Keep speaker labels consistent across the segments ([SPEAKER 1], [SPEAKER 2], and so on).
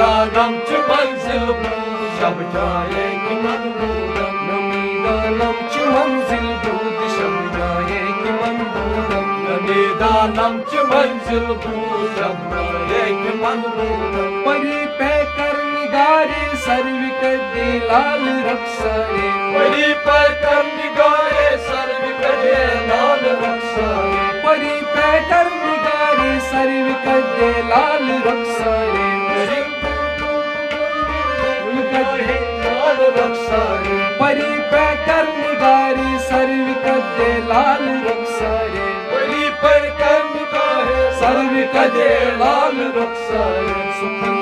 [SPEAKER 1] میدانم چه منزل بود شب جای که من بودم
[SPEAKER 2] میدانم چه منزل بود شب جایی که من بودم
[SPEAKER 1] میدانم چه منزل بود شب جای که من بودم
[SPEAKER 2] پری پیکر نگاری سروی کدی لال رخسارے
[SPEAKER 1] پری پیکر نگارے سروی کدے لال رخسارے
[SPEAKER 2] پری پیکر نگاری سروی کدی لال رخسارے
[SPEAKER 1] نگارے لال رخسارے
[SPEAKER 2] پری پیکر نگاری سروی کدی لال رخسارے
[SPEAKER 1] پری پیکر نگارے
[SPEAKER 2] سروی کدی لال
[SPEAKER 1] رخسارے
[SPEAKER 2] سخن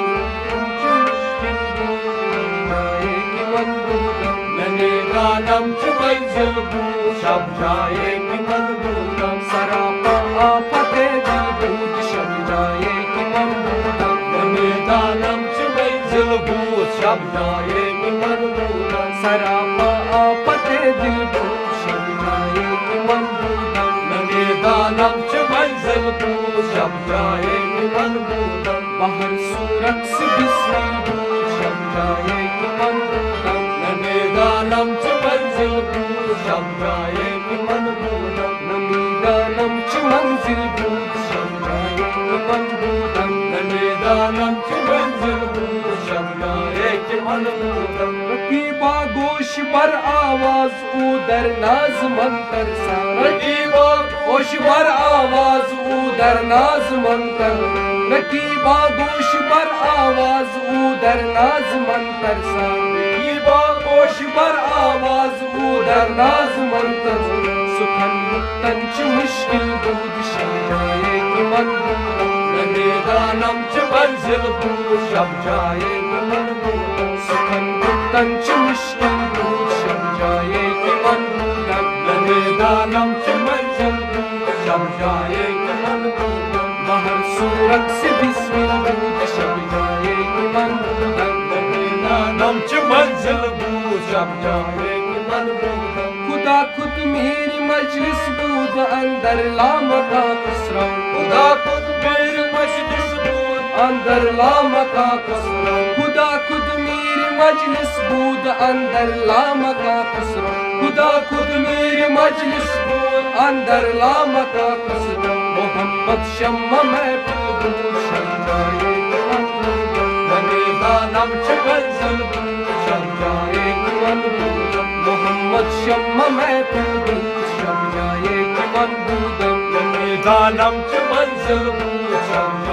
[SPEAKER 1] میدانم چه منزل بود شب جای که من بودم
[SPEAKER 2] سراپا آفت دل بود شب جایی که من بودم
[SPEAKER 1] میدانم چه منزل بود شب جای که من بودم
[SPEAKER 2] سراپا آفت دل بود شب جایی که من بودم
[SPEAKER 1] میدانم چه منزل بود شب جای که من بودم
[SPEAKER 2] بہر سورت سے بسمل بود شب جایی که من بودم
[SPEAKER 1] میدانم چه منزل بود شب جای که من بودم
[SPEAKER 2] میدانم چه منزل بود شب جایی که من بودم
[SPEAKER 1] میدانم چه منزل بود شب جای که من بودم
[SPEAKER 2] رقیبا گوش بر آواز او در ناز من ترسان
[SPEAKER 1] رقیبا
[SPEAKER 2] گوش بر آواز او در ناز من ترسان رقیبا گوش بر آواز او در ناز من ترسان
[SPEAKER 1] رقیبا
[SPEAKER 2] گوش بر آواز او در ناز من ترسان سخن گفتن چه مشکل بود شب جایی که من بودم
[SPEAKER 1] میدانم چه منزل بود شب جای که من بودم
[SPEAKER 2] سخن گفتن چه مشکل بود شب جایی که من بودم
[SPEAKER 1] میدانم چه منزل بود شب جای که من بودم
[SPEAKER 2] بہر صورت سے بسمل بود شب جایی که من بودم
[SPEAKER 1] میدانم چه منزل بود شب جای که من بودم
[SPEAKER 2] خدا خود میری مجلس بود اندر لامکا خسرو
[SPEAKER 1] خدا خود میری مجلس بود
[SPEAKER 2] اندر لامکا خسرو خدا خود میری مجلس بود اندر لامکا خسرو خدا خود میری مجلس بود اندر لامکا خسرو محمد شمع محفل بود شب جایی که من بودم
[SPEAKER 1] میدانم چه منزل بود شب جای که من بودم
[SPEAKER 2] محمد شمع محفل بود شب جایی که من بودم
[SPEAKER 1] میدانم چه منزل بود شب